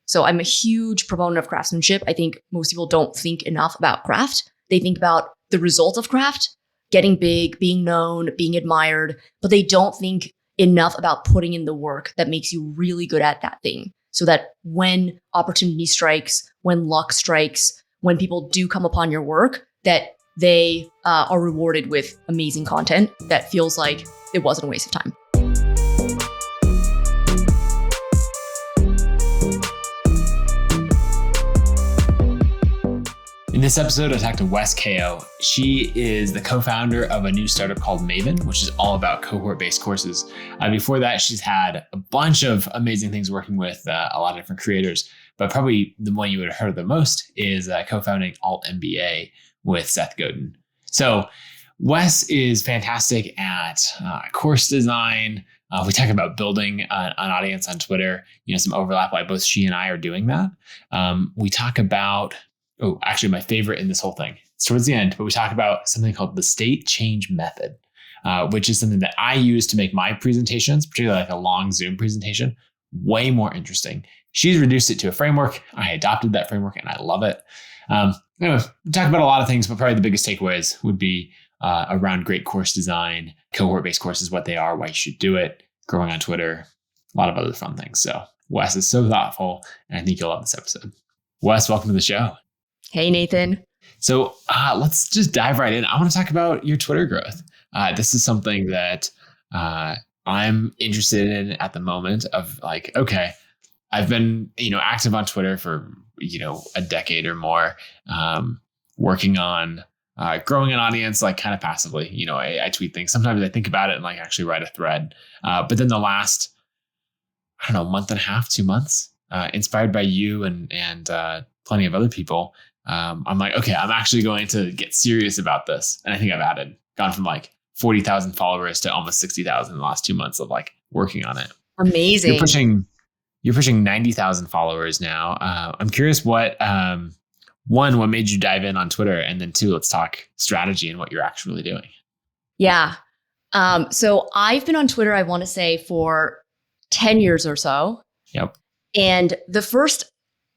So I'm a huge proponent of craftsmanship. I think most people don't think enough about craft. They think about the result of craft, getting big, being known, being admired, but they don't think enough about putting in the work that makes you really good at that thing. So that when opportunity strikes, when luck strikes, when people do come upon your work, that they are rewarded with amazing content that feels like it wasn't a waste of time. In this episode, I talked to Wes Kao. She is the co-founder of a new startup called Maven, which is all about cohort-based courses. Before that, she's had a bunch of amazing things working with a lot of different creators, but probably the one you would have heard the most is co-founding altMBA with Seth Godin. So Wes is fantastic at course design. We talk about building an audience on Twitter, some overlap why both she and I are doing that. We talk about actually my favorite in this whole thing. It's towards the end, but we talk about something called the state change method, which is something that I use to make my presentations, particularly like a long Zoom presentation, way more interesting. She's reduced it to a framework. I adopted that framework and I love it. We talk about a lot of things, but probably the biggest takeaways would be around great course design, cohort-based courses, what they are, why you should do it, growing on Twitter, a lot of other fun things. So Wes is so thoughtful, and I think you'll love this episode. Wes, welcome to the show. Hey, Nathan. So let's just dive right in. I want to talk about your Twitter growth. This is something that I'm interested in at the moment of like, okay, I've been, active on Twitter for, a decade or more, working on growing an audience, like kind of passively. I tweet things. Sometimes I think about it and like actually write a thread. But then the last, month and a half, 2 months, inspired by you and plenty of other people, I'm like, okay, I'm actually going to get serious about this. And I think I've gone from like 40,000 followers to almost 60,000 in the last 2 months of like working on it. Amazing. You're pushing 90,000 followers now. I'm curious what made you dive in on Twitter? And then two, let's talk strategy and what you're actually doing. Yeah. So I've been on Twitter, I want to say for 10 years or so. Yep. And the first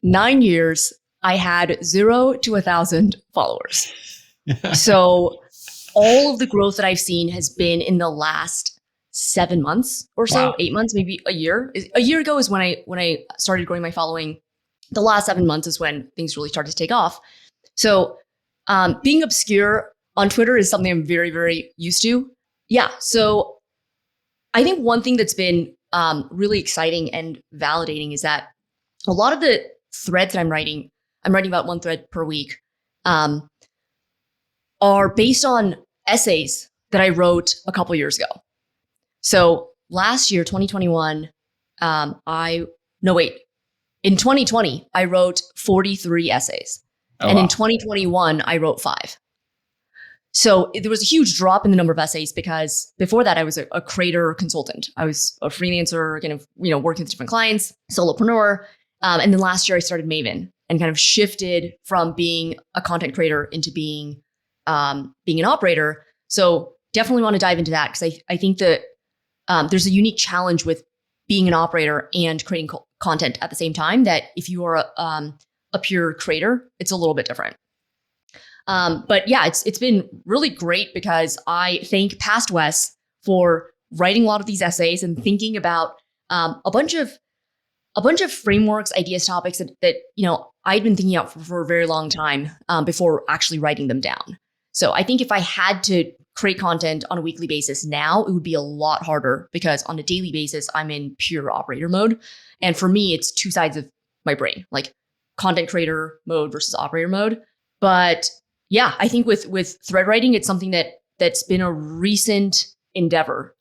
9 years, I had 0 to 1,000 followers. So all of the growth that I've seen has been in the last 7 months or so, wow. 8 months, maybe a year. A year ago is when I started growing my following. The last 7 months is when things really started to take off. So being obscure on Twitter is something I'm very, very used to. Yeah. So I think one thing that's been really exciting and validating is that a lot of the threads that I'm writing about one thread per week, are based on essays that I wrote a couple years ago. So last year, 2021, in 2020, I wrote 43 essays. In 2021, I wrote 5. So there was a huge drop in the number of essays because before that, I was a creator consultant. I was a freelancer, kind of, working with different clients, solopreneur. And then last year I started Maven and kind of shifted from being a content creator into being an operator. So definitely want to dive into that because I think that there's a unique challenge with being an operator and creating content at the same time that if you are a pure creator, it's a little bit different. But yeah, it's been really great because I thank past Wes for writing a lot of these essays and thinking about a bunch of frameworks, ideas, topics that I'd been thinking about for a very long time before actually writing them down. So I think if I had to create content on a weekly basis now, it would be a lot harder because on a daily basis, I'm in pure operator mode. And for me, it's two sides of my brain, like content creator mode versus operator mode. But yeah, I think with thread writing, it's something that's been a recent endeavor.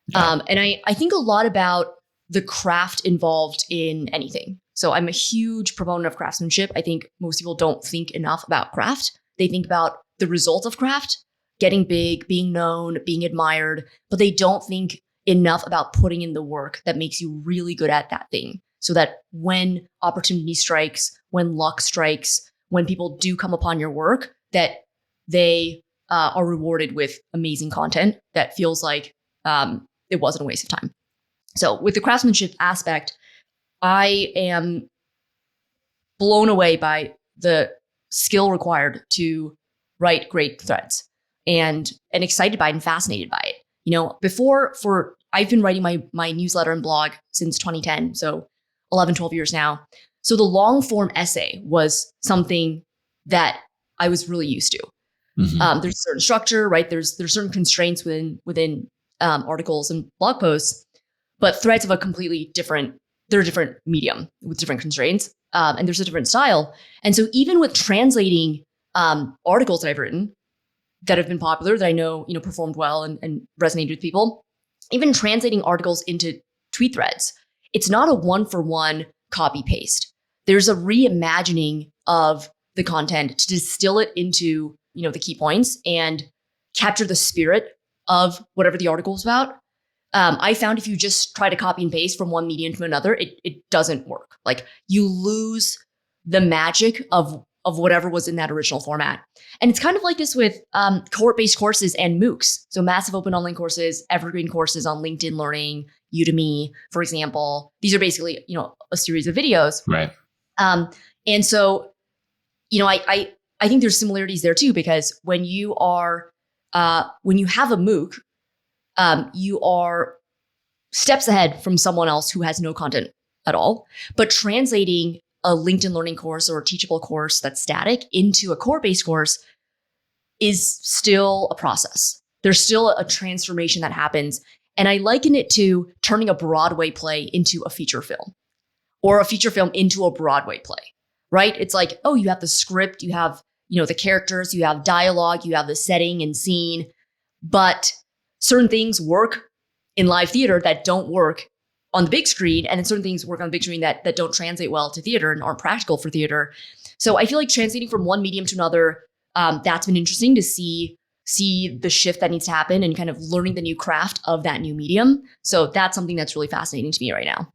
Yeah. And I think a lot about the craft involved in anything. So I'm a huge proponent of craftsmanship. I think most people don't think enough about craft. They think about the result of craft, getting big, being known, being admired, but they don't think enough about putting in the work that makes you really good at that thing. So that when opportunity strikes, when luck strikes, when people do come upon your work, that they are rewarded with amazing content that feels like it wasn't a waste of time. So with the craftsmanship aspect, I am blown away by the skill required to write great threads and excited by it and fascinated by it. I've been writing my newsletter and blog since 2010, so 11, 12 years now. So the long form essay was something that I was really used to. Mm-hmm. There's a certain structure, right? There's certain constraints within articles and blog posts, but threads have a completely different, they're a different medium with different constraints, and there's a different style. And so even with translating articles that I've written that have been popular, that I know, performed well and resonated with people, even translating articles into tweet threads, it's not a one-for-one copy paste. There's a reimagining of the content to distill it into, the key points and capture the spirit of whatever the article is about. I found if you just try to copy and paste from one medium to another, it doesn't work. Like you lose the magic of whatever was in that original format. And it's kind of like this with cohort-based courses and MOOCs. So massive open online courses, evergreen courses on LinkedIn Learning, Udemy, for example. These are basically, a series of videos. Right. And so, I think there's similarities there too, because when you have a MOOC, you are steps ahead from someone else who has no content at all. But translating a LinkedIn Learning course or a teachable course that's static into a cohort-based course is still a process. There's still a transformation that happens. And I liken it to turning a Broadway play into a feature film or a feature film into a Broadway play, right? It's like, oh, you have the script, you have, the characters, you have dialogue, you have the setting and scene, but certain things work in live theater that don't work on the big screen, and then certain things work on the big screen that don't translate well to theater and aren't practical for theater. So I feel like translating from one medium to another, that's been interesting to see the shift that needs to happen and kind of learning the new craft of that new medium. So that's something that's really fascinating to me right now.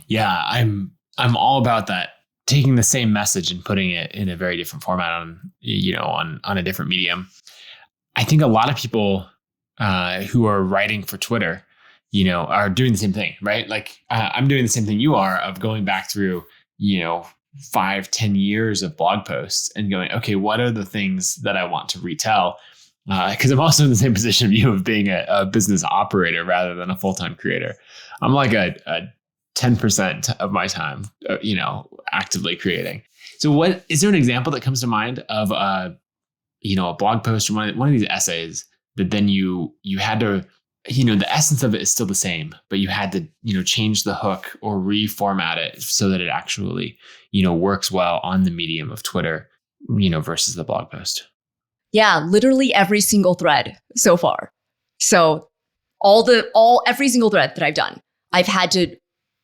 Yeah, I'm all about that. Taking the same message and putting it in a very different format on a different medium. I think a lot of people who are writing for Twitter, are doing the same thing, right? Like I'm doing the same thing you are of going back through, 5-10 years of blog posts and going, okay, what are the things that I want to retell? Because I'm also in the same position of you of being a business operator rather than a full-time creator. I'm like a 10% of my time, actively creating. So what is there an example that comes to mind of a blog post or one of these essays that then you had to, the essence of it is still the same, but you had to, change the hook or reformat it so that it actually, works well on the medium of Twitter, versus the blog post? Yeah, literally every single thread so far. So every single thread that I've done, I've had to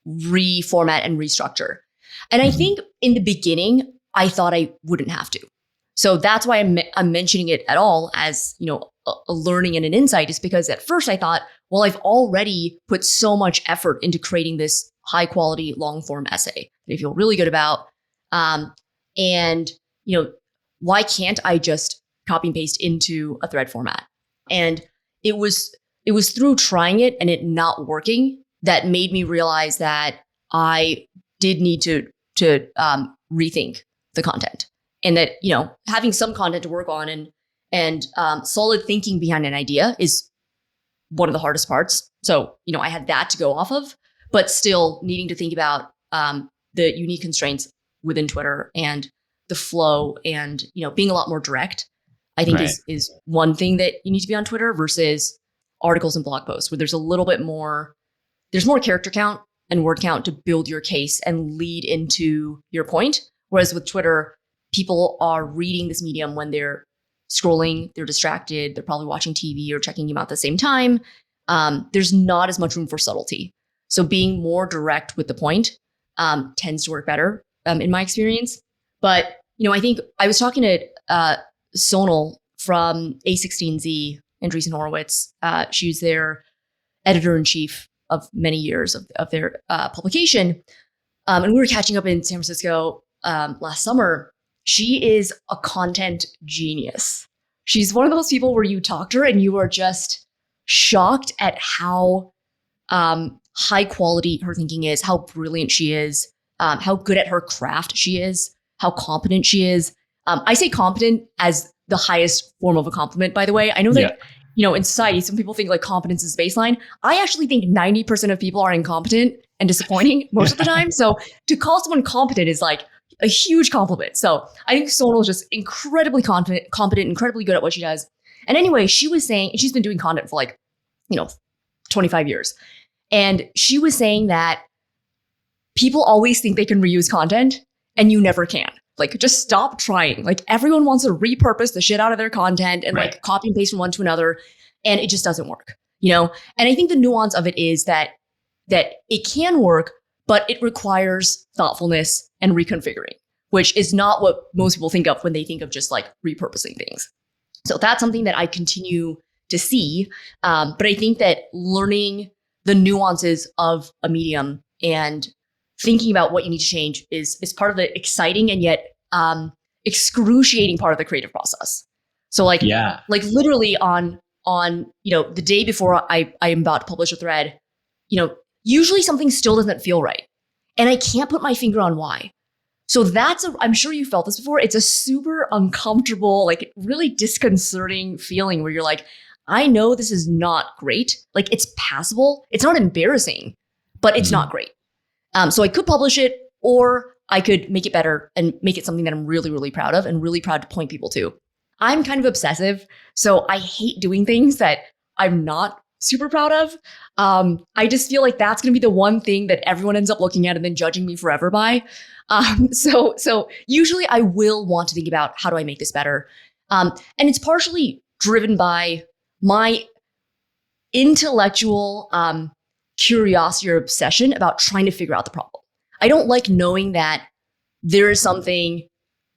reformat and restructure. And I think in the beginning, I thought I wouldn't have to. So that's why I'm mentioning it at all as, a learning and an insight, is because at first I thought, well, I've already put so much effort into creating this high quality long form essay that I feel really good about. And why can't I just copy and paste into a thread format? And it was through trying it and it not working that made me realize that I did need to rethink the content, and that having some content to work on and solid thinking behind an idea is one of the hardest parts. So I had that to go off of, but still needing to think about the unique constraints within Twitter and the flow, and being a lot more direct, I think is one thing that you need to be on Twitter versus articles and blog posts, where there's a little bit more. There's more character count and word count to build your case and lead into your point. Whereas with Twitter, people are reading this medium when they're scrolling, they're distracted, they're probably watching TV or checking email at the same time. There's not as much room for subtlety. So being more direct with the point tends to work better in my experience. But, I think I was talking to Sonal from A16Z, Andreessen Horowitz. She was their editor-in-chief of many years of their publication. And we were catching up in San Francisco last summer. She is a content genius. She's one of those people where you talk to her and you are just shocked at how high quality her thinking is, how brilliant she is, how good at her craft she is, how competent she is. I say competent as the highest form of a compliment, by the way. I know that, in society, some people think like competence is baseline. I actually think 90% of people are incompetent and disappointing most of the time. So to call someone competent is like a huge compliment. So I think Sonal is just incredibly competent, incredibly good at what she does. And anyway, she was saying, and she's been doing content for 25 years. And she was saying that people always think they can reuse content and you never can. Like, just stop trying. Like, everyone wants to repurpose the shit out of their content and like copy and paste from one to another. And it just doesn't work, And I think the nuance of it is that it can work, but it requires thoughtfulness and reconfiguring, which is not what most people think of when they think of just like repurposing things. So that's something that I continue to see. But I think that learning the nuances of a medium and thinking about what you need to change is part of the exciting and yet excruciating part of the creative process. So like literally on the day before I am about to publish a thread, usually something still doesn't feel right. And I can't put my finger on why. So I'm sure you felt this before. It's a super uncomfortable, like really disconcerting feeling where you're like, I know this is not great. Like, it's passable. It's not embarrassing, but it's not great. So I could publish it, or I could make it better and make it something that I'm really, really proud of and really proud to point people to. I'm kind of obsessive, so I hate doing things that I'm not super proud of. I just feel like that's going to be the one thing that everyone ends up looking at and then judging me forever by. So usually I will want to think about, how do I make this better? And it's partially driven by my intellectual curiosity or obsession about trying to figure out the problem. I don't like knowing that there is something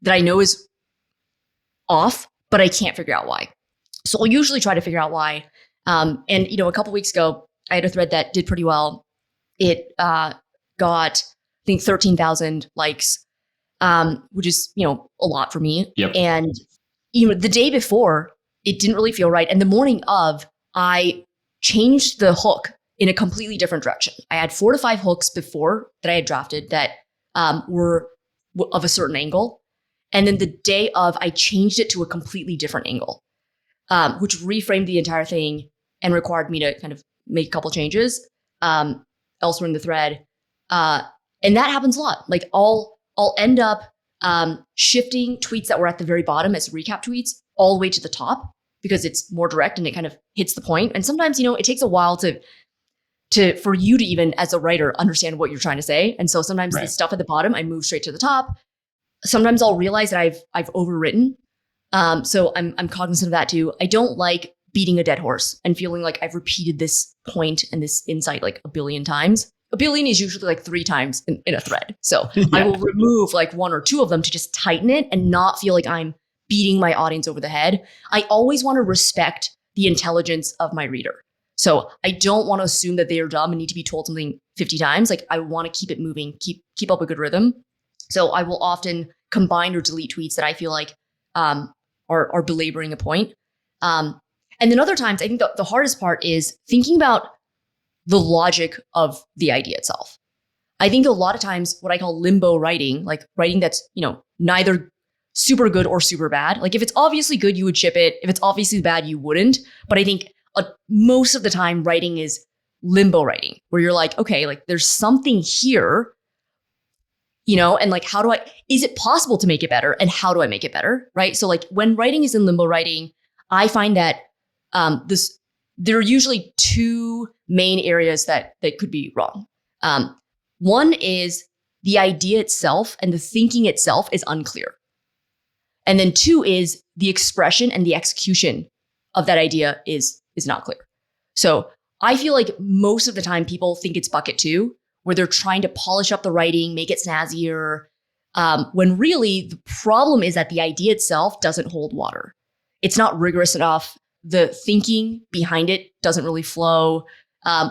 that I know is off, but I can't figure out why. So I'll usually try to figure out why. And a couple weeks ago, I had a thread that did pretty well. It got, I think, 13,000 likes, which is, a lot for me. Yep. And, the day before, it didn't really feel right. And the morning of, I changed the hook in a completely different direction. I had 4 to 5 hooks before that I had drafted that were of a certain angle. And then the day of, I changed it to a completely different angle, which reframed the entire thing and required me to kind of make a couple changes elsewhere in the thread. And that happens a lot. Like, I'll end up shifting tweets that were at the very bottom as recap tweets all the way to the top because it's more direct and it kind of hits the point. And sometimes, it takes a while for you to even, as a writer, understand what you're trying to say. And so sometimes the stuff at the bottom, I move straight to the top. Sometimes I'll realize that I've overwritten. So I'm cognizant of that too. I don't like beating a dead horse and feeling like I've repeated this point and this insight like a billion times. A billion is usually like 3 times in a thread. So I will remove like 1 or 2 of them to just tighten it and not feel like I'm beating my audience over the head. I always want to respect the intelligence of my reader. So I don't want to assume that they are dumb and need to be told something 50 times. Like, I want to keep it moving, keep up a good rhythm. So I will often combine or delete tweets that I feel like are belaboring a point. And then other times, I think the hardest part is thinking about the logic of the idea itself. I think a lot of times what I call limbo writing, like writing that's, neither super good or super bad. Like, if it's obviously good, you would ship it. If it's obviously bad, you wouldn't. But I think most of the time writing is limbo writing, where you're like, okay, like there's something here, and like, is it possible to make it better? And how do I make it better? Right. So like, when writing is in limbo writing, I find that there are usually 2 main areas that could be wrong. One is the idea itself and the thinking itself is unclear. And then 2 is the expression and the execution of that idea is not clear. So I feel like most of the time people think it's bucket 2, where they're trying to polish up the writing, make it snazzier, when really the problem is that the idea itself doesn't hold water. It's not rigorous enough. The thinking behind it doesn't really flow,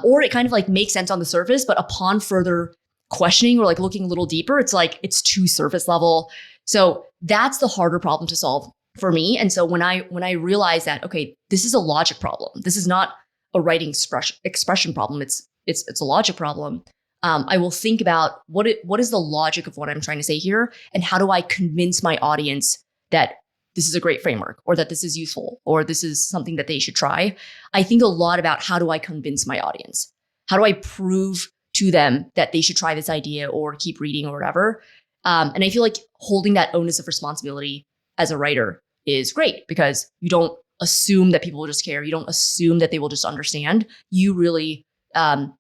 or it kind of like makes sense on the surface, but upon further questioning or like looking a little deeper, it's like it's too surface level. So that's the harder problem to solve for me. And so when I realize that, okay, this is a logic problem. This is not a writing expression problem. It's a logic problem. I will think about what is the logic of what I'm trying to say here, and how do I convince my audience that this is a great framework, or that this is useful, or this is something that they should try. I think a lot about how do I convince my audience? How do I prove to them that they should try this idea or keep reading or whatever? And I feel like holding that onus of responsibility as a writer is great, because you don't assume that people will just care. You don't assume that they will just understand. You really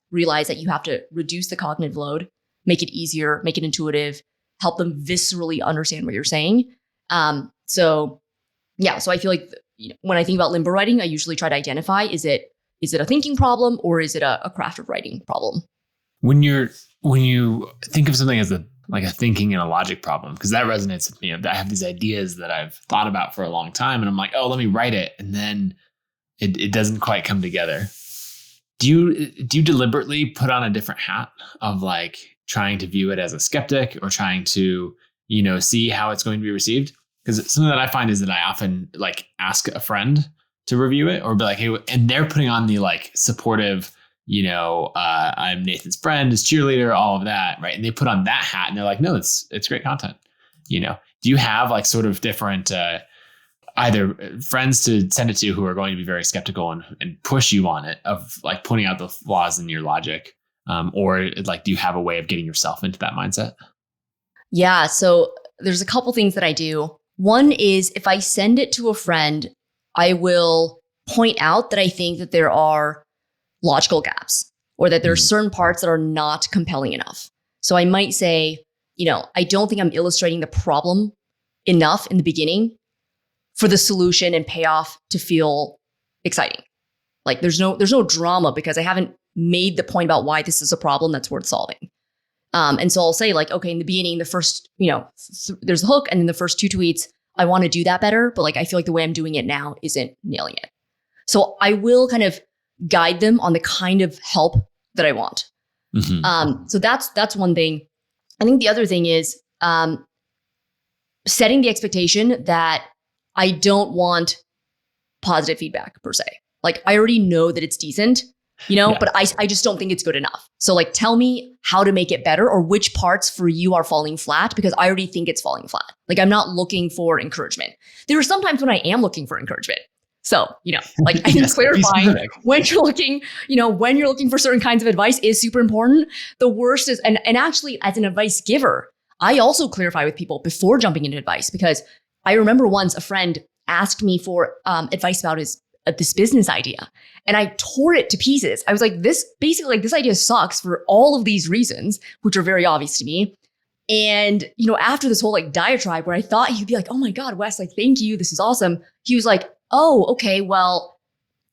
realize that you have to reduce the cognitive load, make it easier, make it intuitive, help them viscerally understand what you're saying. So I feel like when I think about limbo writing, I usually try to identify, is it a thinking problem, or is it a crafted writing problem? When you think of something as a thinking and a logic problem, because that resonates with me. I have these ideas that I've thought about for a long time, and I'm like, oh, let me write it. And then it doesn't quite come together. Do you deliberately put on a different hat of like trying to view it as a skeptic, or trying to, see how it's going to be received? Because something that I find is that I often like ask a friend to review it, or be like, hey, and they're putting on the like supportive, I'm Nathan's friend, his cheerleader, all of that, right? And they put on that hat, and they're like, no, it's great content. Do you have like sort of different either friends to send it to who are going to be very skeptical and push you on it, of like pointing out the flaws in your logic, or like, do you have a way of getting yourself into that mindset? Yeah, so there's a couple things that I do. One is, if I send it to a friend, I will point out that I think that there are logical gaps, or that there are certain parts that are not compelling enough. So I might say, I don't think I'm illustrating the problem enough in the beginning for the solution and payoff to feel exciting. Like there's no drama, because I haven't made the point about why this is a problem that's worth solving. And so I'll say like, okay, in the beginning, the first, there's a hook, and then the first 2 tweets, I want to do that better, but like I feel like the way I'm doing it now isn't nailing it. So I will kind of guide them on the kind of help that I want. Mm-hmm. So that's one thing. I think the other thing is setting the expectation that I don't want positive feedback per se. Like I already know that it's decent, but I just don't think it's good enough. So like, tell me how to make it better, or which parts for you are falling flat, because I already think it's falling flat. Like I'm not looking for encouragement. There are some times when I am looking for encouragement. So, like I think clarifying when you're looking for certain kinds of advice is super important. The worst is, and actually as an advice giver, I also clarify with people before jumping into advice, because I remember once a friend asked me for advice about this business idea, and I tore it to pieces. I was like, this idea sucks for all of these reasons, which are very obvious to me. And, after this whole like diatribe where I thought he'd be like, oh my God, Wes, like, thank you, this is awesome. He was like, oh, okay, well,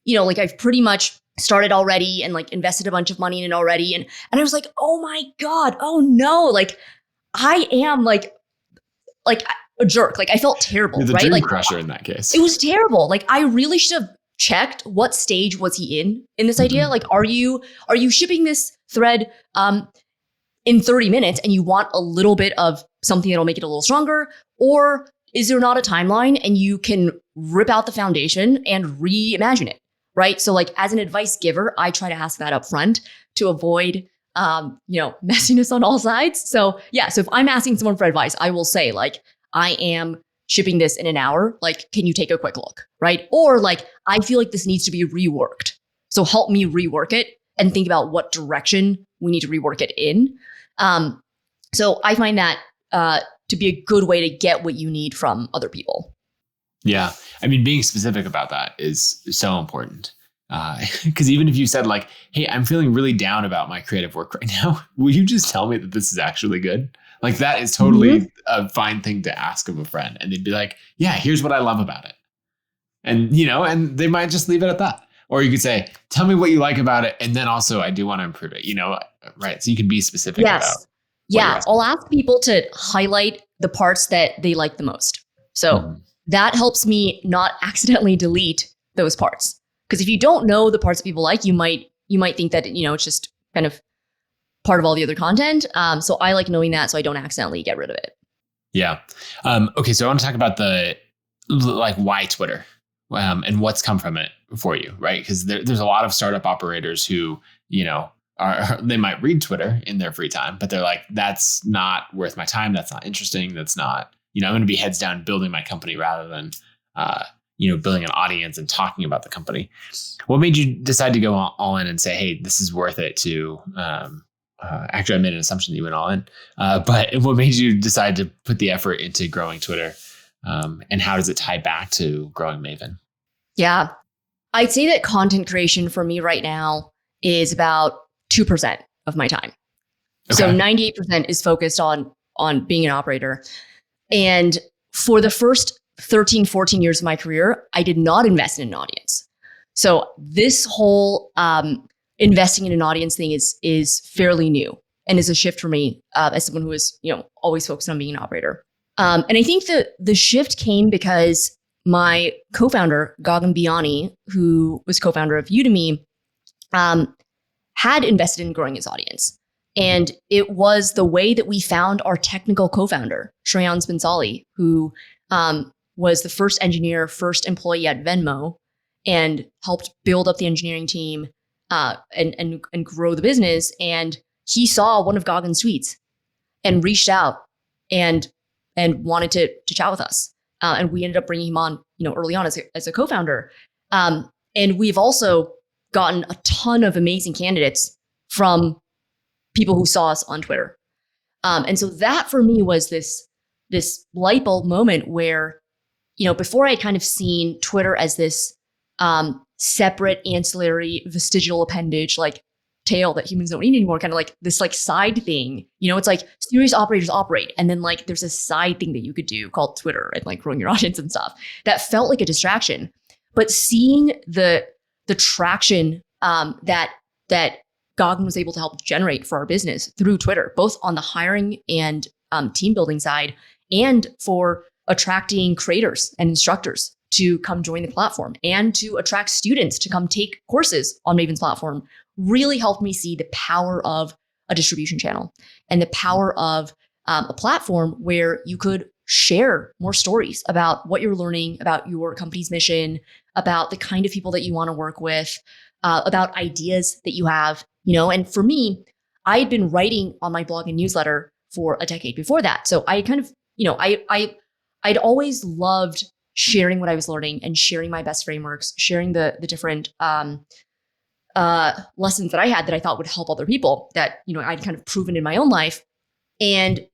like I've pretty much started already and like invested a bunch of money in it already. And I was like, oh my God, oh no, like I am like a jerk. Like I felt terrible, You're the right? dream Like crusher in that case. It was terrible. Like I really should have checked what stage was he in this idea. Like, are you shipping this thread in 30 minutes and you want a little bit of something that'll make it a little stronger? Or is there not a timeline and you can rip out the foundation and reimagine it, right? So like as an advice giver, I try to ask that up front to avoid, messiness on all sides. So yeah, so if I'm asking someone for advice, I will say like, I am shipping this in an hour. Like, can you take a quick look, right? Or like, I feel like this needs to be reworked. So help me rework it and think about what direction we need to rework it in. So I find that to be a good way to get what you need from other people. Yeah. I mean, being specific about that is so important. Because even if you said like, hey, I'm feeling really down about my creative work right now, will you just tell me that this is actually good? Like that is totally a fine thing to ask of a friend. And they'd be like, yeah, here's what I love about it. And, and they might just leave it at that. Or you could say, tell me what you like about it. And then also I do want to improve it, right? So you can be specific about. Yeah. I'll ask people to highlight the parts that they like the most. So that helps me not accidentally delete those parts. Because if you don't know the parts that people like, you might think that, it's just kind of part of all the other content. So I like knowing that so I don't accidentally get rid of it. Yeah. Okay. So I want to talk about why Twitter and what's come from it for you, right? Because there's a lot of startup operators who, they might read Twitter in their free time, but they're like, that's not worth my time. That's not interesting. That's not, I'm going to be heads down building my company rather than, building an audience and talking about the company. What made you decide to go all in and say, hey, this is worth it to, actually, I made an assumption that you went all in, but what made you decide to put the effort into growing Twitter? And how does it tie back to growing Maven? Yeah, I'd say that content creation for me right now is about 2% of my time. Okay. So 98% is focused on being an operator. And for the first 13, 14 years of my career, I did not invest in an audience. So this whole investing in an audience thing is fairly new and is a shift for me as someone who is always focused on being an operator. And I think the shift came because my co-founder, Gagan Biani, who was co-founder of Udemy, had invested in growing his audience. And it was the way that we found our technical co-founder, Shreyan Spensali, who was the first engineer, first employee at Venmo, and helped build up the engineering team and grow the business. And he saw one of Gagan's tweets and reached out and wanted to chat with us. And we ended up bringing him on, early on as a co-founder. And we've also gotten a ton of amazing candidates from people who saw us on Twitter. And so that for me was this light bulb moment where, before I had kind of seen Twitter as this separate ancillary vestigial appendage, like tail that humans don't need anymore, kind of like this like side thing. It's like serious operators operate. And then like there's a side thing that you could do called Twitter and like growing your audience and stuff. That felt like a distraction. But seeing the traction that Gagan was able to help generate for our business through Twitter, both on the hiring and team building side, and for attracting creators and instructors to come join the platform and to attract students to come take courses on Maven's platform, really helped me see the power of a distribution channel and the power of a platform where you could share more stories about what you're learning, about your company's mission, about the kind of people that you want to work with, about ideas that you have, and for me, I had been writing on my blog and newsletter for a decade before that. So I kind of, I'd always loved sharing what I was learning and sharing my best frameworks, sharing the different lessons that I had that I thought would help other people that, I'd kind of proven in my own life. And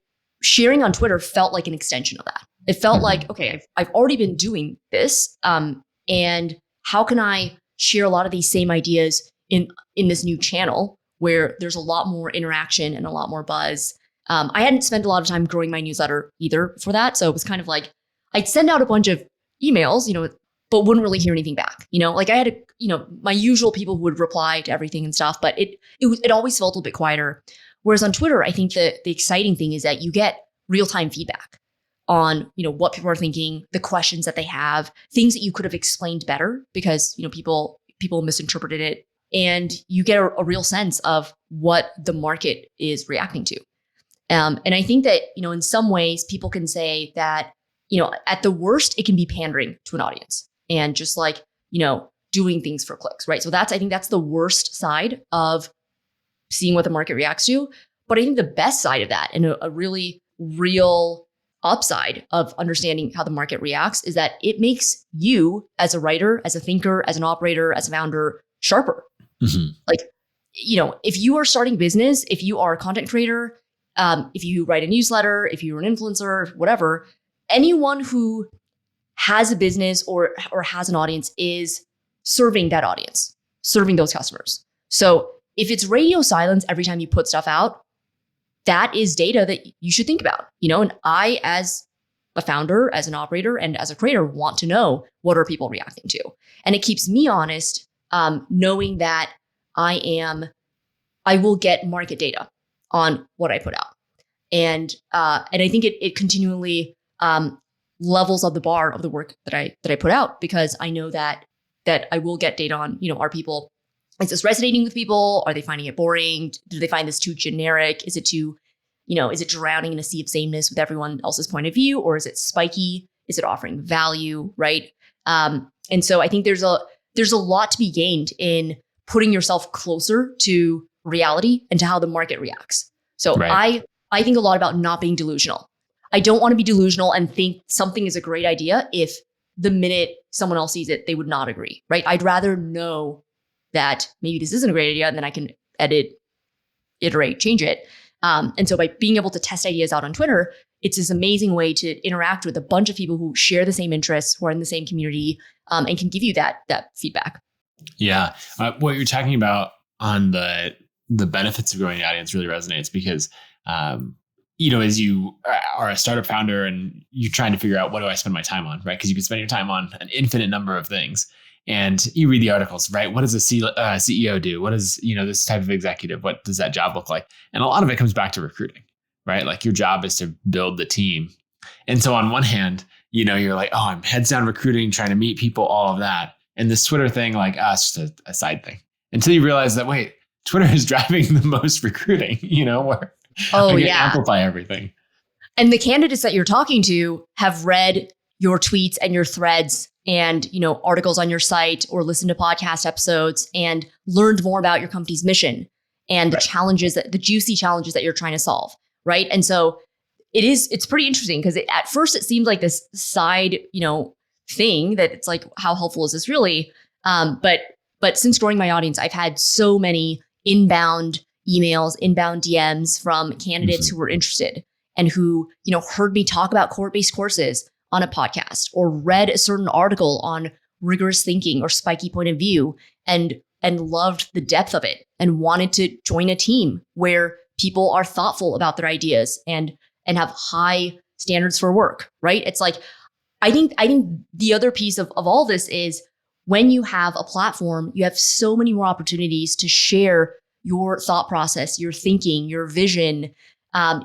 sharing on Twitter felt like an extension of that. It felt like, okay, I've already been doing this. And how can I share a lot of these same ideas in this new channel where there's a lot more interaction and a lot more buzz? I hadn't spent a lot of time growing my newsletter either for that. So it was kind of like, I'd send out a bunch of emails, but wouldn't really hear anything back. Like I had my usual people who would reply to everything and stuff, but it always felt a little bit quieter. Whereas on Twitter, I think the exciting thing is that you get real-time feedback on, what people are thinking, the questions that they have, things that you could have explained better because, people misinterpreted it. And you get a real sense of what the market is reacting to. And I think that, in some ways people can say that, at the worst, it can be pandering to an audience and just like, doing things for clicks, right? So I think that's the worst side of seeing what the market reacts to. But I think the best side of that and a really real upside of understanding how the market reacts is that it makes you as a writer, as a thinker, as an operator, as a founder, sharper. Mm-hmm. Like, if you are starting business, if you are a content creator, if you write a newsletter, if you're an influencer, whatever, anyone who has a business or has an audience is serving that audience, serving those customers. So if it's radio silence every time you put stuff out, that is data that you should think about, and I, as a founder, as an operator, and as a creator, want to know what are people reacting to. And it keeps me honest, knowing that I will get market data on what I put out. And I think it continually levels up the bar of the work that I put out, because I know that I will get data on, are people, is this resonating with people? Are they finding it boring? Do they find this too generic? Is it too, is it drowning in a sea of sameness with everyone else's point of view? Or is it spiky? Is it offering value? Right. And so I think there's a lot to be gained in putting yourself closer to reality and to how the market reacts. So Right. I think a lot about not being delusional. I don't want to be delusional and think something is a great idea if the minute someone else sees it, they would not agree, right? I'd rather know that maybe this isn't a great idea and then I can edit, iterate, change it. And so by being able to test ideas out on Twitter, it's this amazing way to interact with a bunch of people who share the same interests, who are in the same community, and can give you that feedback. Yeah. What you're talking about on the benefits of growing the audience really resonates because, as you are a startup founder and you're trying to figure out what do I spend my time on, right? Because you can spend your time on an infinite number of things. And you read the articles, right? What does a CEO do? What is, this type of executive? What does that job look like? And a lot of it comes back to recruiting, right? Like your job is to build the team. And so on one hand, you're like, oh, I'm heads down recruiting, trying to meet people, all of that. And this Twitter thing, like, it's just a side thing. Until you realize that, wait, Twitter is driving the most recruiting, where I can amplify everything. And the candidates that you're talking to have read your tweets and your threads and, articles on your site or listened to podcast episodes and learned more about your company's mission and the juicy challenges that you're trying to solve. Right. And so it's pretty interesting because at first it seemed like this side, thing that it's like, how helpful is this really? But since growing my audience, I've had so many inbound emails, inbound DMs from candidates who were interested and who, heard me talk about cohort-based courses on a podcast or read a certain article on rigorous thinking or spiky point of view and loved the depth of it and wanted to join a team where people are thoughtful about their ideas and have high standards for work, right? It's like, I think the other piece of all this is when you have a platform, you have so many more opportunities to share your thought process, your thinking, your vision,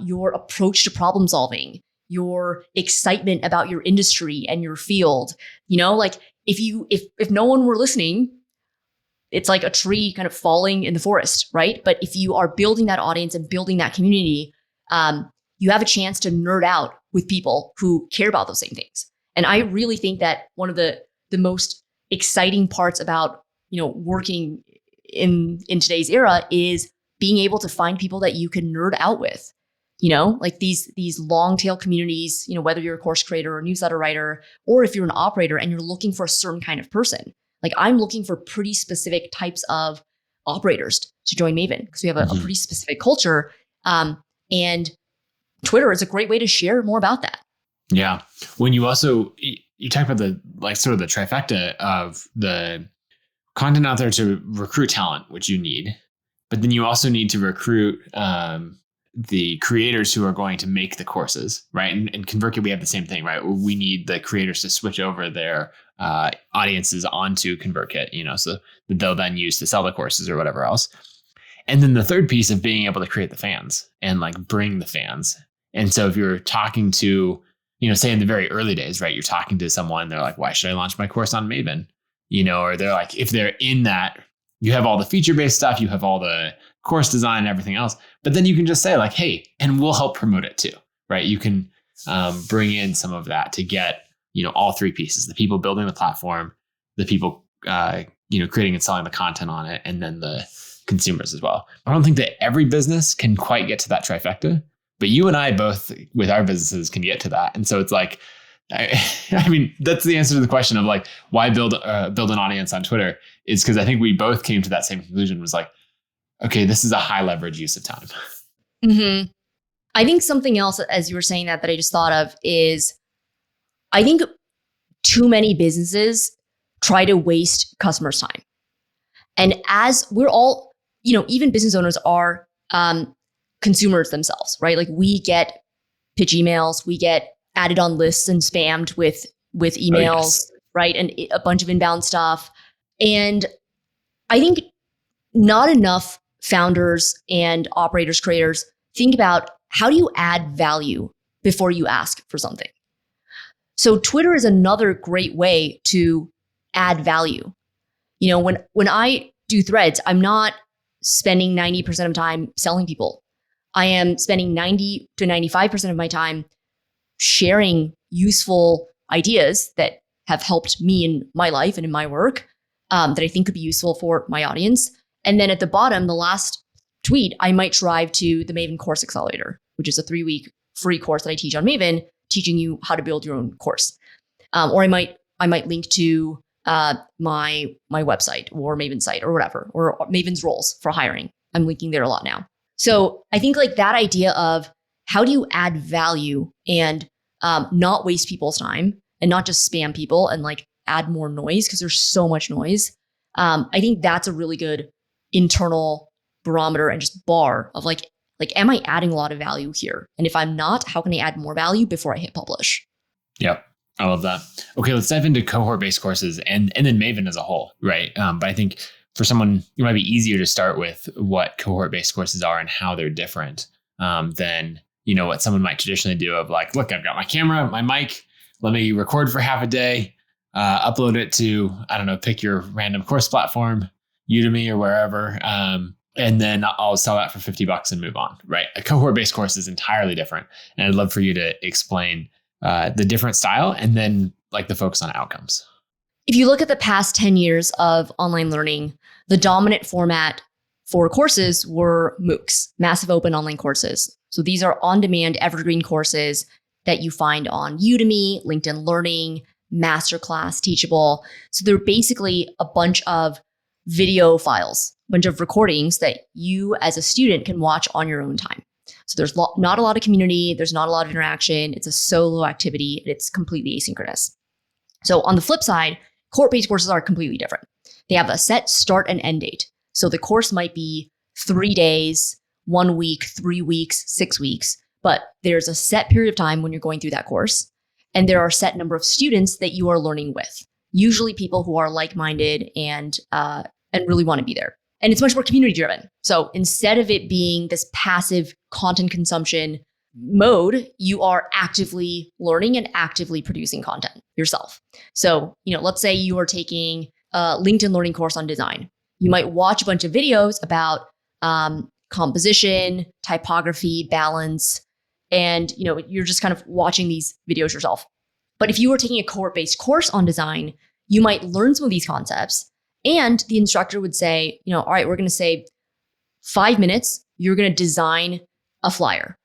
your approach to problem solving, your excitement about your industry and your field. Like if no one were listening, it's like a tree kind of falling in the forest, right? But if you are building that audience and building that community, you have a chance to nerd out with people who care about those same things. And I really think that one of the most exciting parts about, working in today's era is being able to find people that you can nerd out with, like these long tail communities, whether you're a course creator or newsletter writer, or if you're an operator and you're looking for a certain kind of person. Like I'm looking for pretty specific types of operators to join Maven because we have a pretty specific culture. And Twitter is a great way to share more about that. Yeah. When you talk about the sort of the trifecta of the content out there to recruit talent, which you need, but then you also need to recruit the creators who are going to make the courses, right? And ConvertKit, we have the same thing, right? We need the creators to switch over their audiences onto ConvertKit, so that they'll then use to sell the courses or whatever else. And then the third piece of being able to create the fans and bring the fans. And so if you're talking to, say in the very early days, right, you're talking to someone, they're like, why should I launch my course on Maven? Or they're like, if they're in that, you have all the feature-based stuff, you have all the course design and everything else, but then you can just say hey, and we'll help promote it too, right? You can bring in some of that to get, all three pieces, the people building the platform, the people, creating and selling the content on it, and then the consumers as well. I don't think that every business can quite get to that trifecta, but you and I both with our businesses can get to that. And so it's like, I mean, that's the answer to the question of why build an audience on Twitter is because I think we both came to that same conclusion was okay, this is a high leverage use of time. Mm-hmm. I think something else, as you were saying that I just thought of is, I think too many businesses try to waste customers' time. And as we're all, even business owners are consumers themselves, right? Like we get pitch emails, we get added on lists and spammed with emails, right? And a bunch of inbound stuff. And I think not enough founders and operators, creators think about how do you add value before you ask for something. So Twitter is another great way to add value. When I do threads, I'm not spending 90% of time selling people. I am spending 90 to 95% of my time sharing useful ideas that have helped me in my life and in my work that I think could be useful for my audience. And then at the bottom, the last tweet, I might drive to the Maven Course Accelerator, which is a 3-week free course that I teach on Maven, teaching you how to build your own course. Or I might link to my website or Maven's site or whatever, or Maven's roles for hiring. I'm linking there a lot now. So I think like that idea of how do you add value and not waste people's time and not just spam people and like add more noise because there's so much noise. I think that's a really good internal barometer and just bar of like, am I adding a lot of value here? And if I'm not, how can I add more value before I hit publish? Yep. I love that. Okay, let's dive into cohort-based courses and then Maven as a whole, right? But I think for someone, it might be easier to start with what cohort-based courses are and how they're different than what someone might traditionally do of like, look, I've got my camera, my mic, let me record for half a day, upload it to, I don't know, pick your random course platform, Udemy or wherever, and then I'll sell that for $50 and move on, right? A cohort-based course is entirely different. And I'd love for you to explain the different style and then like the focus on outcomes. If you look at the past 10 years of online learning, the dominant format for courses were MOOCs, massive open online courses. So these are on-demand evergreen courses that you find on Udemy, LinkedIn Learning, Masterclass, Teachable. So they're basically a bunch of video files, a bunch of recordings that you as a student can watch on your own time. So there's not a lot of community. There's not a lot of interaction. It's a solo activity. It's completely asynchronous. So on the flip side, cohort-based courses are completely different. They have a set start and end date. So the course might be 3 days, 1 week, 3 weeks, 6 weeks, but there's a set period of time when you're going through that course. And there are a set number of students that you are learning with, usually people who are like-minded and really want to be there. And it's much more community driven. So instead of it being this passive content consumption mode, you are actively learning and actively producing content yourself. So, let's say you are taking a LinkedIn Learning course on design. You might watch a bunch of videos about composition, typography, balance, and you're just kind of watching these videos yourself. But if you were taking a cohort-based course on design, you might learn some of these concepts. And the instructor would say, all right, we're going to say 5 minutes, you're going to design a flyer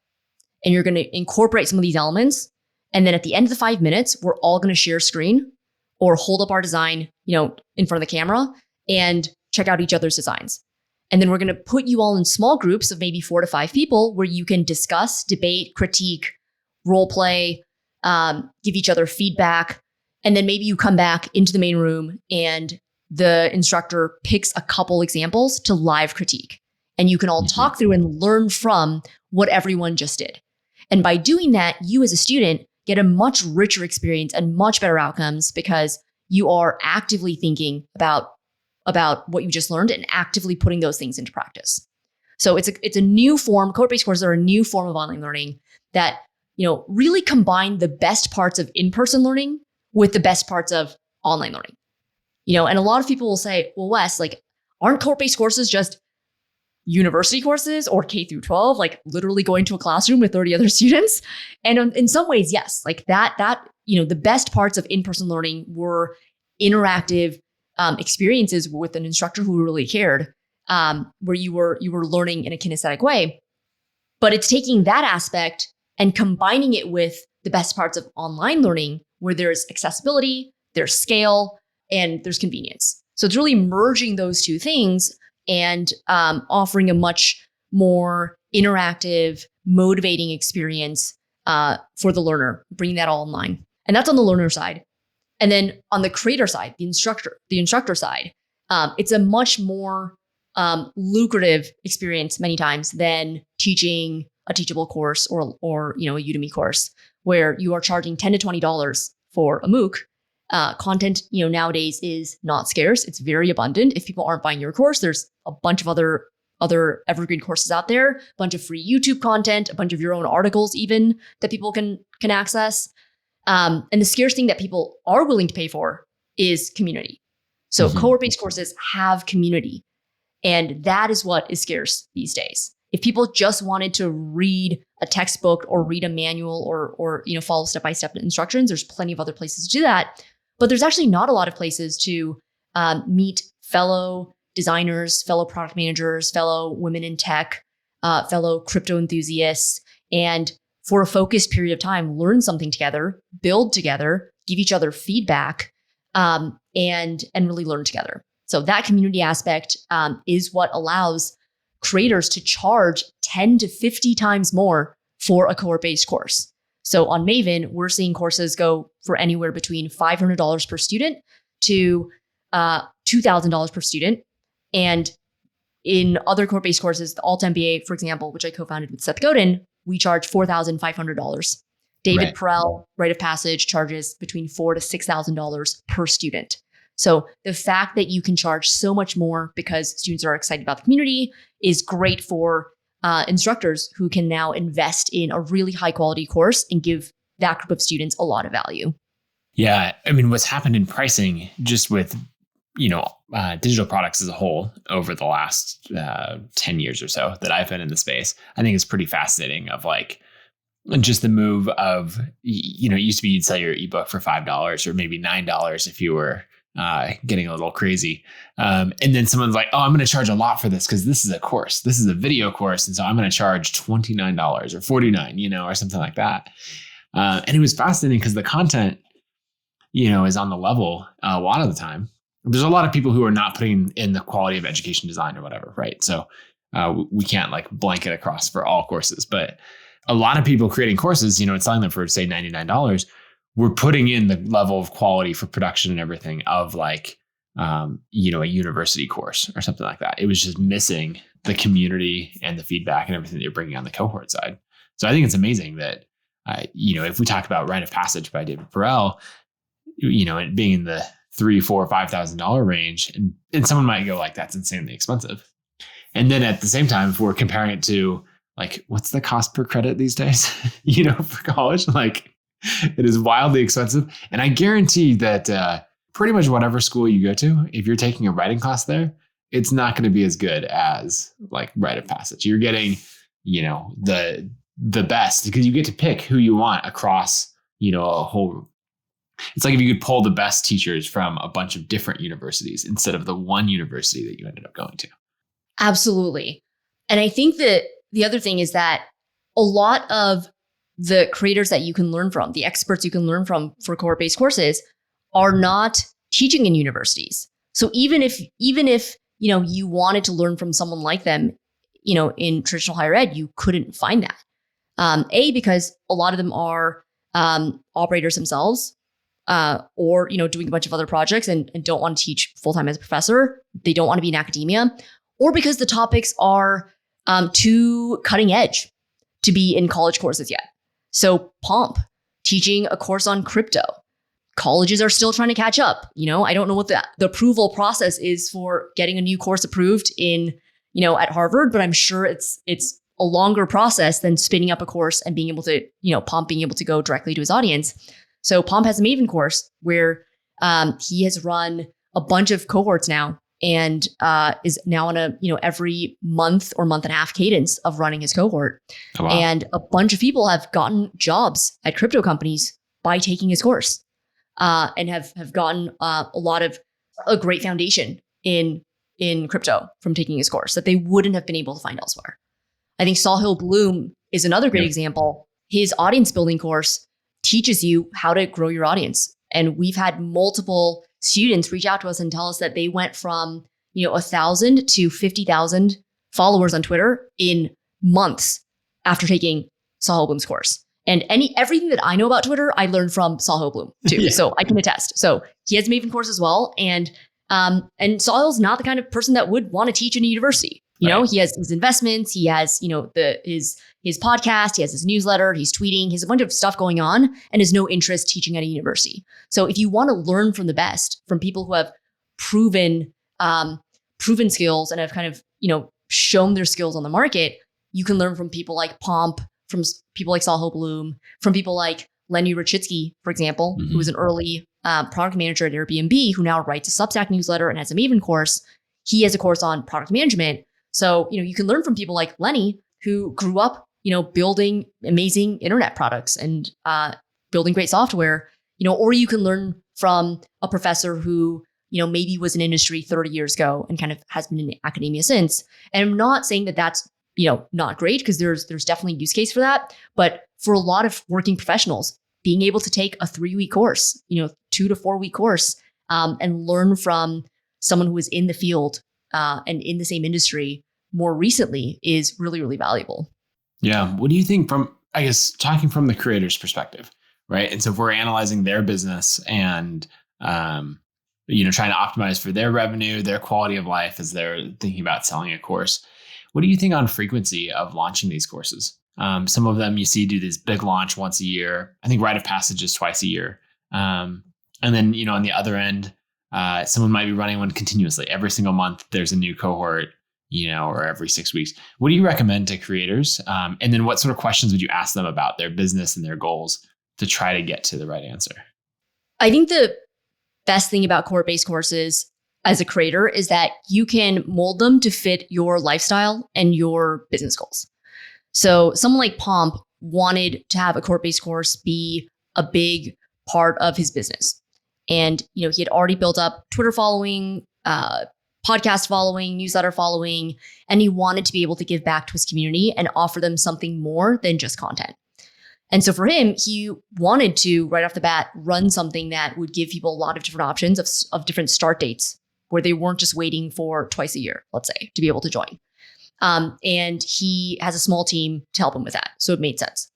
and you're going to incorporate some of these elements. And then at the end of the 5 minutes, we're all going to share screen or hold up our design, in front of the camera and check out each other's designs. And then we're going to put you all in small groups of maybe 4 to 5 people where you can discuss, debate, critique, role play, give each other feedback. And then maybe you come back into the main room and the instructor picks a couple examples to live critique. And you can all talk through and learn from what everyone just did. And by doing that, you as a student get a much richer experience and much better outcomes because you are actively thinking about what you just learned and actively putting those things into practice. So it's a new form. Cohort-based courses are a new form of online learning that really combine the best parts of in-person learning with the best parts of online learning. And a lot of people will say, well, Wes, like, aren't cohort-based courses just university courses or K through 12, like literally going to a classroom with 30 other students? And in some ways, yes, like that, the best parts of in-person learning were interactive experiences with an instructor who really cared, where you were learning in a kinesthetic way. But it's taking that aspect and combining it with the best parts of online learning, where there's accessibility, there's scale, and there's convenience. So it's really merging those two things and offering a much more interactive, motivating experience for the learner, bringing that all online. And that's on the learner side. And then on the creator side, the instructor side, it's a much more lucrative experience many times than teaching a Teachable course or a Udemy course, where you are charging $10 to $20 for a MOOC. Content, nowadays is not scarce. It's very abundant. If people aren't buying your course, there's a bunch of other evergreen courses out there, a bunch of free YouTube content, a bunch of your own articles even that people can access. And the scarce thing that people are willing to pay for is community. So cohort-based courses have community, and that is what is scarce these days. If people just wanted to read a textbook or read a manual or follow step-by-step instructions, there's plenty of other places to do that. But there's actually not a lot of places to meet fellow designers, fellow product managers, fellow women in tech, fellow crypto enthusiasts, and for a focused period of time, learn something together, build together, give each other feedback, and really learn together. So that community aspect is what allows creators to charge 10 to 50 times more for a cohort-based course. So on Maven, we're seeing courses go for anywhere between $500 per student to $2,000 per student. And in other cohort-based courses, the altMBA, for example, which I co-founded with Seth Godin, we charge $4,500. David Perel, Rite of Passage, charges between $4,000 to $6,000 per student. So the fact that you can charge so much more because students are excited about the community is great for instructors who can now invest in a really high quality course and give that group of students a lot of value. Yeah. I mean, what's happened in pricing just with, digital products as a whole over the last 10 years or so that I've been in the space, I think is pretty fascinating of like just the move of, it used to be you'd sell your ebook for $5 or maybe $9 if you were getting a little crazy. And then someone's like, oh, I'm going to charge a lot for this because this is a course. This is a video course. And so I'm going to charge $29 or $49, or something like that. And it was fascinating because the content, is on the level a lot of the time. There's a lot of people who are not putting in the quality of education design or whatever, right? So we can't like blanket across for all courses, but a lot of people creating courses, and selling them for say $99, we're putting in the level of quality for production and everything of like, a university course or something like that. It was just missing the community and the feedback and everything that you're bringing on the cohort side. So I think it's amazing that, if we talk about Rite of Passage by David Perel, it being in the $3,000, $4,000, $5,000 range, and someone might go like, that's insanely expensive. And then at the same time, if we're comparing it to like, what's the cost per credit these days, for college, like it is wildly expensive. And I guarantee that pretty much whatever school you go to, if you're taking a writing class there, it's not going to be as good as like Rite of Passage. You're getting, the best because you get to pick who you want across, a whole. It's like if you could pull the best teachers from a bunch of different universities instead of the one university that you ended up going to. Absolutely. And I think that the other thing is that a lot of the creators that you can learn from, the experts you can learn from for cohort-based courses are not teaching in universities. So even if you wanted to learn from someone like them, in traditional higher ed, you couldn't find that. Because a lot of them are operators themselves, or doing a bunch of other projects and don't want to teach full-time as a professor. They don't want to be in academia, or because the topics are too cutting edge to be in college courses yet. So Pomp, teaching a course on crypto. Colleges are still trying to catch up. I don't know what the approval process is for getting a new course approved in, at Harvard, but I'm sure it's a longer process than spinning up a course and being able to, Pomp being able to go directly to his audience. So Pomp has a Maven course where he has run a bunch of cohorts now and is now on a every month or month and a half cadence of running his cohort. Oh, wow. And a bunch of people have gotten jobs at crypto companies by taking his course, and have gotten a great foundation in crypto from taking his course that they wouldn't have been able to find elsewhere. I think Sahil Bloom is another great example. His audience building course teaches you how to grow your audience. And we've had multiple students reach out to us and tell us that they went from, 1,000 to 50,000 followers on Twitter in months after taking Sahil Bloom's course. And everything that I know about Twitter, I learned from Sahil Bloom too. Yeah. So I can attest. So he has a Maven course as well. And Sahil's not the kind of person that would want to teach in a university. He has his investments, he has, his podcast, he has his newsletter, he's tweeting, he has a bunch of stuff going on and has no interest teaching at a university. So if you want to learn from the best, from people who have proven skills and have kind of, shown their skills on the market, you can learn from people like Pomp, from people like Sahil Bloom, from people like Lenny Rachitsky, for example, who was an early product manager at Airbnb, who now writes a Substack newsletter and has a Maven course. He has a course on product management. So, you can learn from people like Lenny, who grew up, building amazing internet products and building great software, or you can learn from a professor who, maybe was in industry 30 years ago and kind of has been in academia since. And I'm not saying that that's, not great, because there's definitely use case for that. But for a lot of working professionals, being able to take a 3-week course, 2 to 4 week course, and learn from someone who is in the field and in the same industry more recently is really, really valuable. Yeah. What do you think from, I guess, talking from the creator's perspective, right? And so if we're analyzing their business and, trying to optimize for their revenue, their quality of life as they're thinking about selling a course, what do you think on frequency of launching these courses? Some of them you see do this big launch once a year. I think Rite of Passage is twice a year. And then, on the other end, someone might be running one continuously. Every single month, there's a new cohort, or every 6 weeks. What do you recommend to creators? And then what sort of questions would you ask them about their business and their goals to try to get to the right answer? I think the best thing about cohort-based courses as a creator is that you can mold them to fit your lifestyle and your business goals. So someone like Pomp wanted to have a cohort-based course be a big part of his business. And, he had already built up Twitter following, podcast following, newsletter following, and he wanted to be able to give back to his community and offer them something more than just content. And so for him, he wanted to, right off the bat, run something that would give people a lot of different options of different start dates, where they weren't just waiting for twice a year, let's say, to be able to join. And he has a small team to help him with that. So it made sense.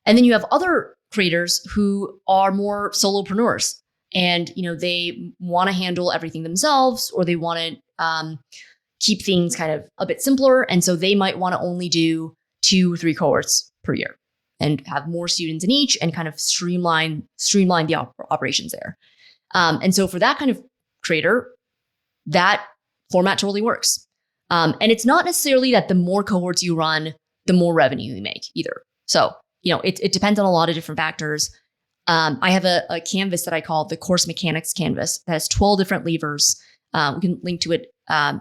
And then you have other creators who are more solopreneurs, and, they want to handle everything themselves, or they want to keep things kind of a bit simpler. And so they might want to only do 2 or 3 cohorts per year and have more students in each and kind of streamline the operations there. And so for that kind of creator, that format totally works. And it's not necessarily that the more cohorts you run, the more revenue you make either. So, it depends on a lot of different factors. I have a canvas that I call the course mechanics canvas that has 12 different levers. We can link to it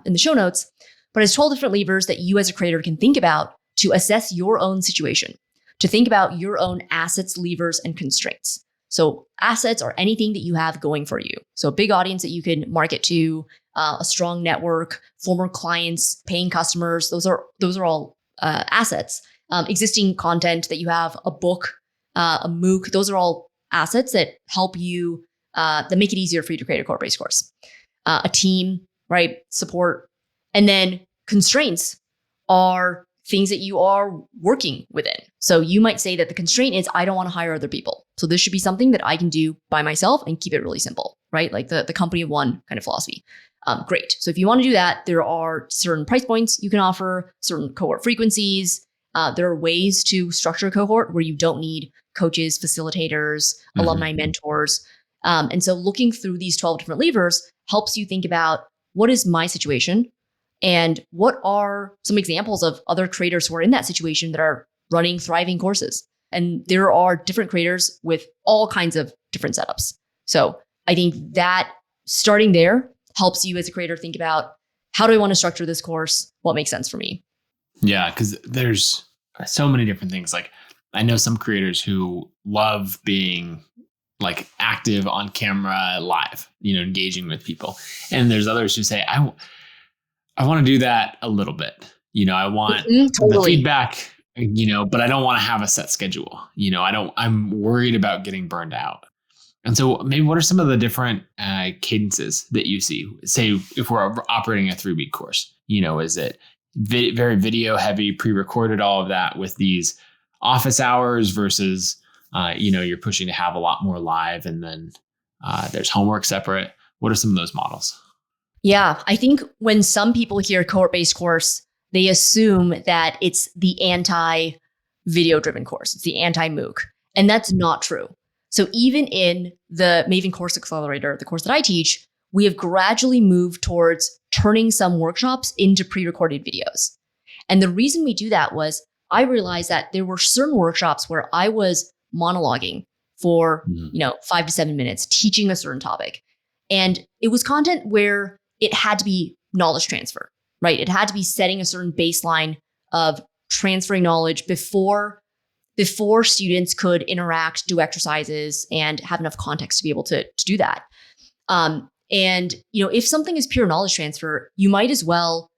in the show notes, but it's 12 different levers that you as a creator can think about to assess your own situation, to think about your own assets, levers, and constraints. So assets are anything that you have going for you. So a big audience that you can market to, a strong network, former clients, paying customers. Those are all assets. Existing content that you have, a book, a MOOC. Those are all assets that help you, that make it easier for you to create a cohort-based course. A team, right? Support. And then constraints are things that you are working within. So you might say that the constraint is, I don't want to hire other people. So this should be something that I can do by myself and keep it really simple, right? Like the company of one kind of philosophy. Great. So if you want to do that, there are certain price points you can offer, certain cohort frequencies. There are ways to structure a cohort where you don't need coaches, facilitators, alumni mentors. And so looking through these 12 different levers helps you think about, what is my situation and what are some examples of other creators who are in that situation that are running thriving courses. And there are different creators with all kinds of different setups. So I think that starting there helps you as a creator think about, how do I want to structure this course? What makes sense for me? Yeah, because there's so many different things. Like, I know some creators who love being like active on camera live, engaging with people. And there's others who say, I want to do that a little bit. I want the feedback, but I don't want to have a set schedule. I'm worried about getting burned out. And so maybe what are some of the different cadences that you see? Say, if we're operating a 3-week course, is it very video heavy, pre-recorded, all of that with these office hours versus, you're pushing to have a lot more live, and then there's homework separate. What are some of those models? Yeah, I think when some people hear cohort-based course, they assume that it's the anti-video driven course. It's the anti-MOOC. And that's not true. So even in the Maven Course Accelerator, the course that I teach, we have gradually moved towards turning some workshops into pre-recorded videos. And the reason we do that was, I realized that there were certain workshops where I was monologuing for, 5 to 7 minutes, teaching a certain topic. And it was content where it had to be knowledge transfer, right? It had to be setting a certain baseline of transferring knowledge before students could interact, do exercises, and have enough context to be able to do that. And, if something is pure knowledge transfer, you might as well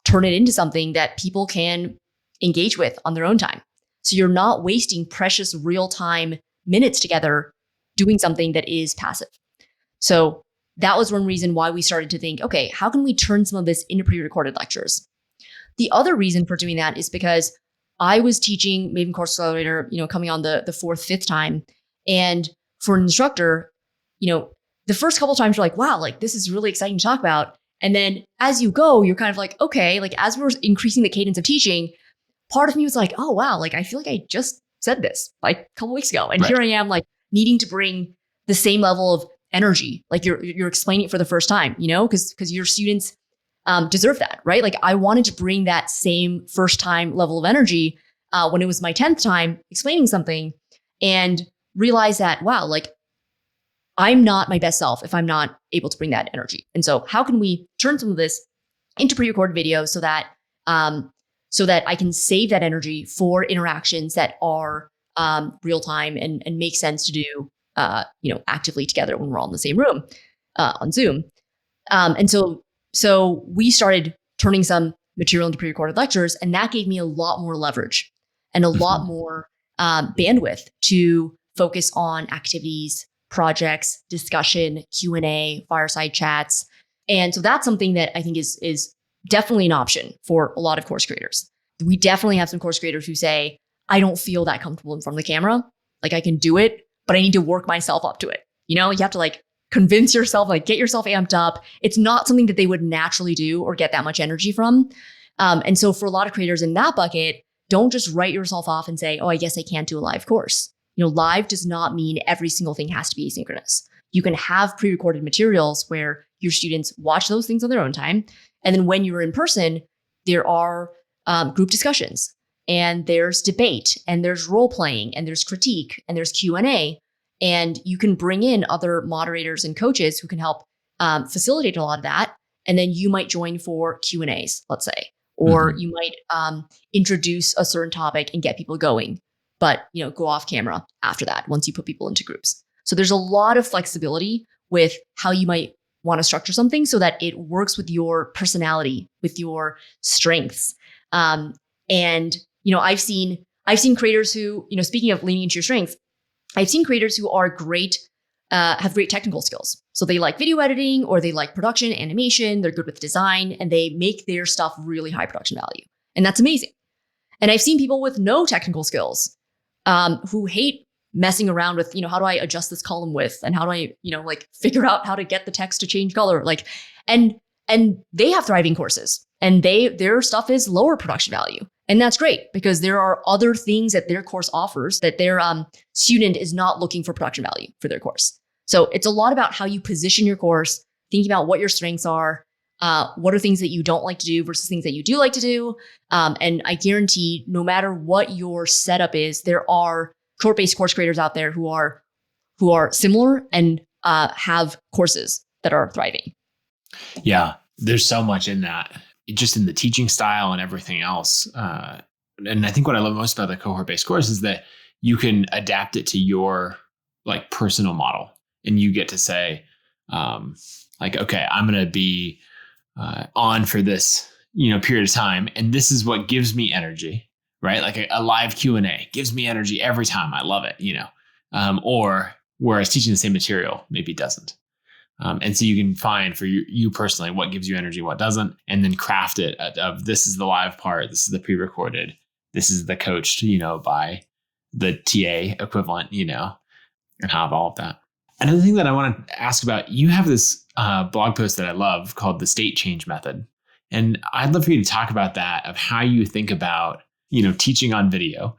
turn it into something that people can engage with on their own time. So you're not wasting precious real-time minutes together doing something that is passive. So that was one reason why we started to think, okay, how can we turn some of this into pre-recorded lectures? The other reason for doing that is because I was teaching Maven Course Accelerator, coming on the fourth, fifth time. And for an instructor, the first couple of times you're like, wow, like this is really exciting to talk about. And then as you go, you're kind of like, okay, like as we're increasing the cadence of teaching, part of me was like, oh, wow, like I feel like I just said this like a couple weeks ago. And here I am like needing to bring the same level of energy. Like you're explaining it for the first time, because your students deserve that, right? Like I wanted to bring that same first time level of energy when it was my 10th time explaining something, and realize that, wow, like I'm not my best self if I'm not able to bring that energy. And so how can we turn some of this into pre-recorded videos so that I can save that energy for interactions that are real time and make sense to do actively together when we're all in the same room on Zoom. And so we started turning some material into pre-recorded lectures, and that gave me a lot more leverage and a lot more bandwidth to focus on activities, projects, discussion, Q&A, fireside chats. And so that's something that I think is definitely an option for a lot of course creators. We definitely have some course creators who say, I don't feel that comfortable in front of the camera. Like I can do it, but I need to work myself up to it. You have to like convince yourself, like get yourself amped up. It's not something that they would naturally do or get that much energy from. And so for a lot of creators in that bucket, don't just write yourself off and say, oh, I guess I can't do a live course. Live does not mean every single thing has to be asynchronous. You can have pre-recorded materials where your students watch those things on their own time. And then when you're in person, there are group discussions, and there's debate, and there's role playing, and there's critique, and there's Q&A. And you can bring in other moderators and coaches who can help facilitate a lot of that. And then you might join for Q&As, let's say, or you might introduce a certain topic and get people going, but go off camera after that once you put people into groups. So there's a lot of flexibility with how you might want to structure something so that it works with your personality, with your strengths. And I've seen creators who, speaking of leaning into your strengths, I've seen creators who are great, have great technical skills. So they like video editing, or they like production, animation, they're good with design, and they make their stuff really high production value. And that's amazing. And I've seen people with no technical skills who hate messing around with, how do I adjust this column width? And how do I, figure out how to get the text to change color? And they have thriving courses, and their stuff is lower production value. And that's great, because there are other things that their course offers that their student is not looking for production value for their course. So it's a lot about how you position your course, thinking about what your strengths are, what are things that you don't like to do versus things that you do like to do. And I guarantee no matter what your setup is, there are cohort-based course creators out there who are similar and have courses that are thriving. Yeah, there's so much in that, just in the teaching style and everything else. And I think what I love most about the cohort-based course is that you can adapt it to your like personal model, and you get to say, okay, I'm going to be on for this, period of time, and this is what gives me energy, right? Like a live Q&A gives me energy every time. I love it, or whereas teaching the same material maybe doesn't. And so you can find for you personally what gives you energy, what doesn't, and then craft it of this is the live part, this is the pre-recorded, this is the coached, by the TA equivalent, and have all of that. Another thing that I want to ask about, you have this blog post that I love called the state change method. And I'd love for you to talk about that, of how you think about, teaching on video,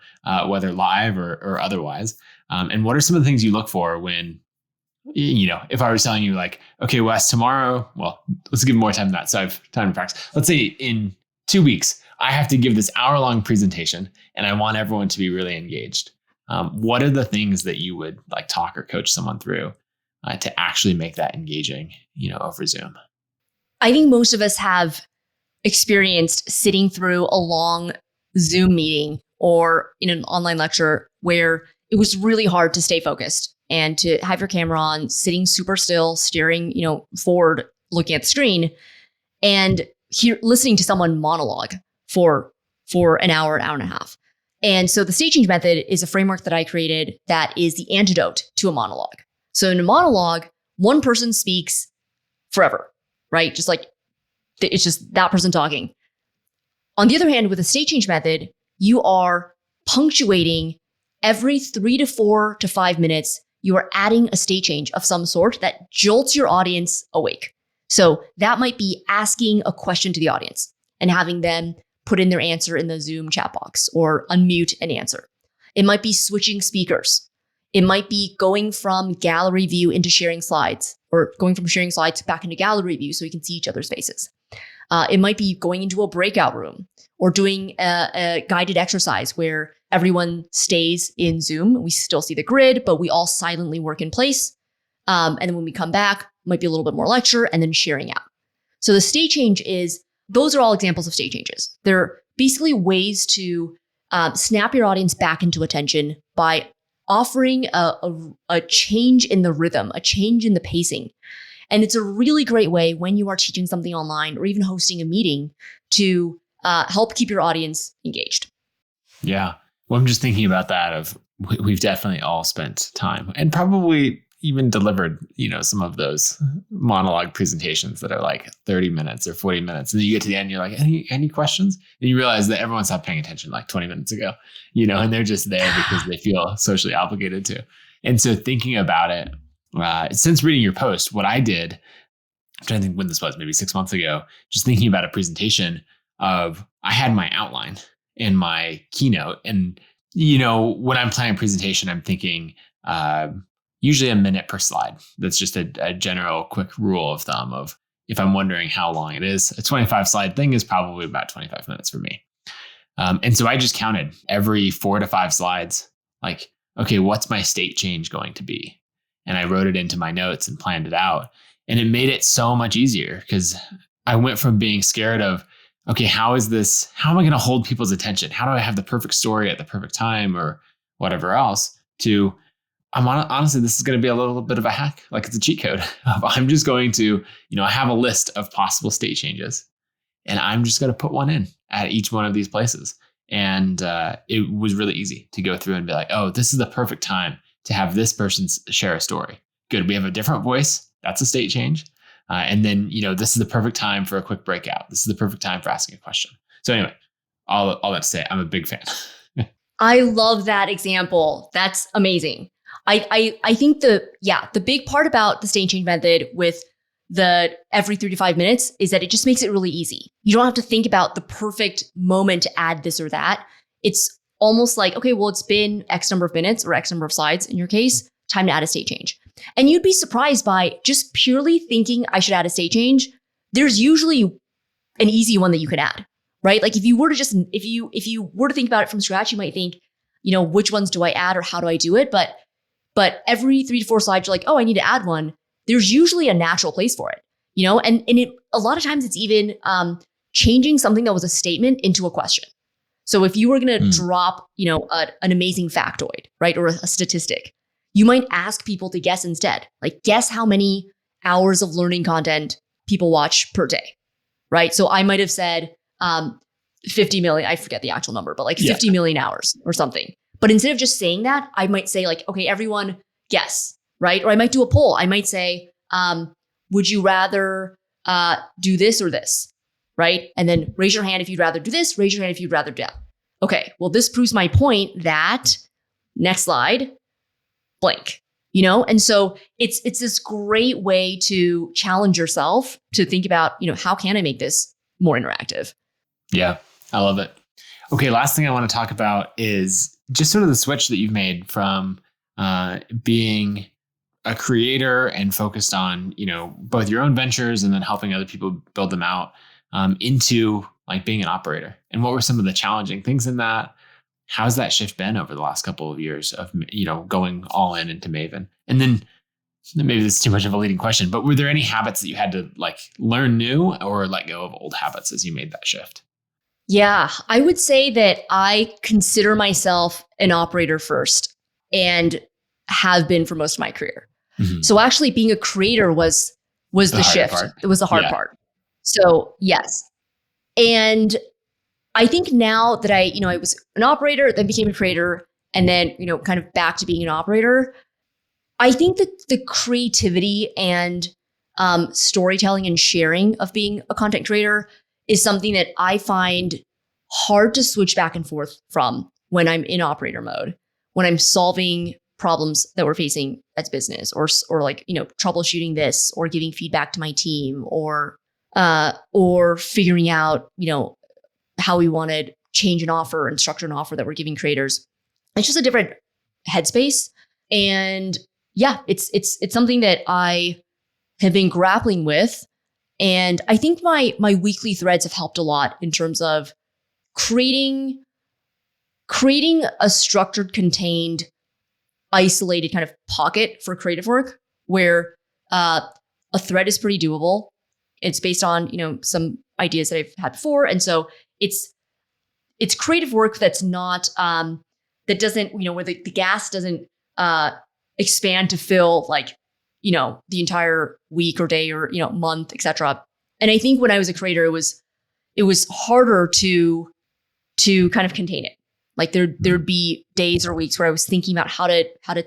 whether live or otherwise. And what are some of the things you look for when, if I was telling you like, okay, Wes, tomorrow, well, let's give more time than that, so I have time to practice. Let's say in 2 weeks, I have to give this hour-long presentation and I want everyone to be really engaged. What are the things that you would like talk or coach someone through to actually make that engaging, over Zoom? I think most of us have experienced sitting through a long Zoom meeting or in an online lecture where it was really hard to stay focused and to have your camera on, sitting super still, staring, forward, looking at the screen, and listening to someone monologue for an hour and a half. And so the stage change method is a framework that I created that is the antidote to a monologue. So in a monologue, one person speaks forever, right? Just like it's just that person talking. On the other hand, with a stage change method, you are punctuating every 3 to 4 to 5 minutes. You are adding a state change of some sort that jolts your audience awake. So that might be asking a question to the audience and having them put in their answer in the Zoom chat box or unmute and answer. It might be switching speakers. It might be going from gallery view into sharing slides, or going from sharing slides back into gallery view so we can see each other's faces. It might be going into a breakout room or doing a guided exercise where everyone stays in Zoom. We still see the grid, but we all silently work in place. And then when we come back, might be a little bit more lecture and then sharing out. So the state change those are all examples of state changes. They're basically ways to snap your audience back into attention by offering a change in the rhythm, a change in the pacing. And it's a really great way when you are teaching something online or even hosting a meeting to help keep your audience engaged. Yeah. Well, I'm just thinking about that we've definitely all spent time and probably even delivered, some of those monologue presentations that are like 30 minutes or 40 minutes. And then you get to the end, you're like, any questions? And you realize that everyone stopped paying attention like 20 minutes ago, and they're just there because they feel socially obligated to. And so thinking about it, since reading your post, what I did, I'm trying to think when this was, maybe 6 months ago, just thinking about a presentation I had my outline in my keynote. And, when I'm planning a presentation, I'm thinking, usually a minute per slide. That's just a general quick rule of thumb of if I'm wondering how long it is. A 25 slide thing is probably about 25 minutes for me. And so I just counted every 4 to 5 slides, like, okay, what's my state change going to be? And I wrote it into my notes and planned it out. And it made it so much easier because I went from being scared of, okay, how am I going to hold people's attention? How do I have the perfect story at the perfect time or whatever else to, honestly, this is going to be a little bit of a hack. Like it's a cheat code. I'm just going to, I have a list of possible state changes and I'm just going to put one in at each one of these places. And it was really easy to go through and be like, oh, this is the perfect time to have this person share a story. Good. We have a different voice. That's a state change. And then, this is the perfect time for a quick breakout. This is the perfect time for asking a question. So anyway, all that to say, I'm a big fan. I love that example. That's amazing. I think the big part about the state change method with the every 3 to 5 minutes is that it just makes it really easy. You don't have to think about the perfect moment to add this or that. It's almost like, okay, well, it's been X number of minutes or X number of slides in your case, time to add a state change. And you'd be surprised by just purely thinking I should add a state change. There's usually an easy one that you could add, right? Like if you were to think about it from scratch, you might think, which ones do I add or how do I do it? But every 3 to 4 slides, you're like, oh, I need to add one. There's usually a natural place for it, and a lot of times it's even changing something that was a statement into a question. So if you were going to drop, an amazing factoid, right? Or a statistic, you might ask people to guess instead, like guess how many hours of learning content people watch per day, right? So I might have said 50 million, I forget the actual number, but like 50 million hours or something. But instead of just saying that, I might say like, okay, everyone guess, right? Or I might do a poll. I might say, would you rather do this or this, right? And then raise your hand if you'd rather do this, raise your hand if you'd rather do that. Okay, well, this proves my point that, next slide, blank, And so it's this great way to challenge yourself to think about, how can I make this more interactive? Yeah, I love it. Okay, last thing I want to talk about is just sort of the switch that you've made from being a creator and focused on, both your own ventures and then helping other people build them out into like being an operator. And what were some of the challenging things in that? How's that shift been over the last couple of years of, going all in into Maven? And then maybe this is too much of a leading question, but were there any habits that you had to like learn new or let go of old habits as you made that shift? Yeah, I would say that I consider myself an operator first. And have been for most of my career. So actually being a creator was the shift. Part. It was the hard part. So yes. And I think now that I was an operator, then became a creator, and then, kind of back to being an operator, I think that the creativity and storytelling and sharing of being a content creator is something that I find hard to switch back and forth from when I'm in operator mode, when I'm solving problems that we're facing as business, or like, troubleshooting this, or giving feedback to my team, or figuring out, how we want to change an offer and structure an offer that we're giving creators. It's just a different headspace. And yeah, it's something that I have been grappling with. And I think my weekly threads have helped a lot in terms of creating a structured, contained, isolated kind of pocket for creative work where a thread is pretty doable. It's based on, some ideas that I've had before. And so it's creative work that's not, that doesn't, where the gas doesn't expand to fill like, the entire week or day or, month, etc. And I think when I was a creator, it was harder to kind of contain it. Like there'd be days or weeks where I was thinking about how to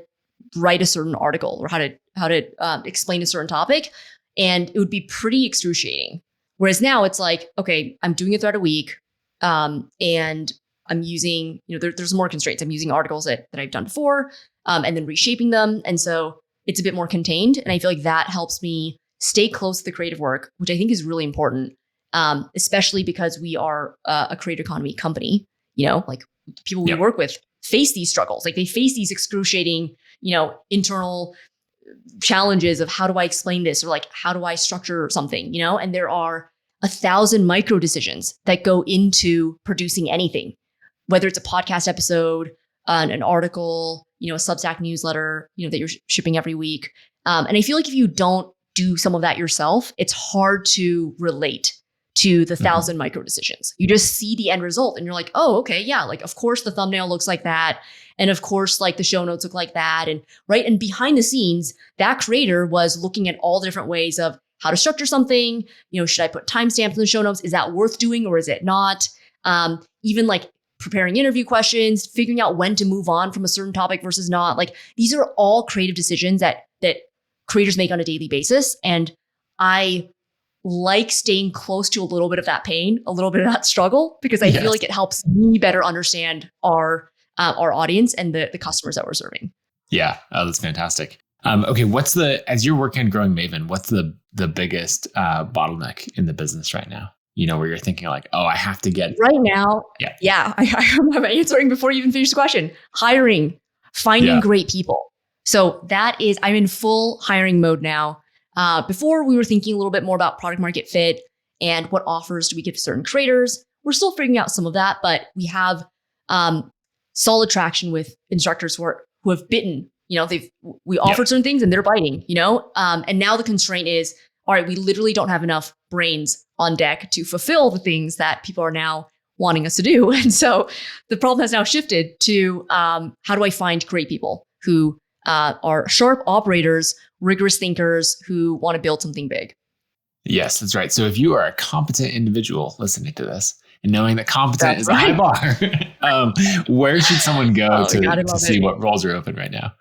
write a certain article, or how to explain a certain topic, and it would be pretty excruciating. Whereas now it's like, okay, I'm doing a thread a week, and I'm using, there's more constraints. I'm using articles that I've done before, and then reshaping them, and so it's a bit more contained. And I feel like that helps me stay close to the creative work, which I think is really important, especially because we are a creator economy company. Like people we work with face these struggles. Like they face these excruciating, internal challenges of how do I explain this, or like how do I structure something, and there are 1,000 micro decisions that go into producing anything, whether it's a podcast episode, an article, a Substack newsletter, that you're shipping every week. And I feel like if you don't do some of that yourself, it's hard to relate to the 1,000 micro decisions. You just see the end result and you're like, oh, okay, yeah, like of course the thumbnail looks like that. And of course, like the show notes look like that. And right. And behind the scenes, that creator was looking at all the different ways of how to structure something. Should I put timestamps in the show notes? Is that worth doing or is it not? Even like preparing interview questions, figuring out when to move on from a certain topic versus not. Like these are all creative decisions that creators make on a daily basis. And I like staying close to a little bit of that pain, a little bit of that struggle, because I feel like it helps me better understand our audience and the customers that we're serving. Yeah. Oh, that's fantastic. Okay. As you're working on growing Maven, what's the biggest bottleneck in the business right now? Where you're thinking like, oh, I have to get right now. Yeah. I'm answering before you even finish the question. Hiring, finding great people. So I'm in full hiring mode now. Before we were thinking a little bit more about product market fit and what offers do we give to certain creators. We're still figuring out some of that, but we have solid traction with instructors who have bitten. We offered certain things and they're biting. And now the constraint is, all right, we literally don't have enough brains on deck to fulfill the things that people are now wanting us to do. And so the problem has now shifted to how do I find great people who are sharp operators, rigorous thinkers who want to build something big. Yes, that's right. So if you are a competent individual listening to this and knowing that competent is a high bar, where should someone go to see what roles are open right now?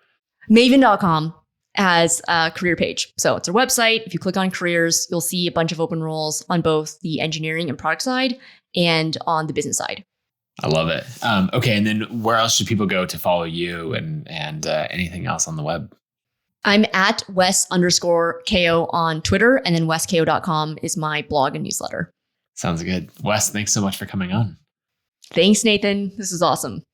Maven.com has a career page. So it's our website. If you click on careers, you'll see a bunch of open roles on both the engineering and product side and on the business side. I love it. Okay. And then where else should people go to follow you and anything else on the web? I'm at Wes_Kao on Twitter, and then weskao.com is my blog and newsletter. Sounds good. Wes, thanks so much for coming on. Thanks, Nathan. This is awesome.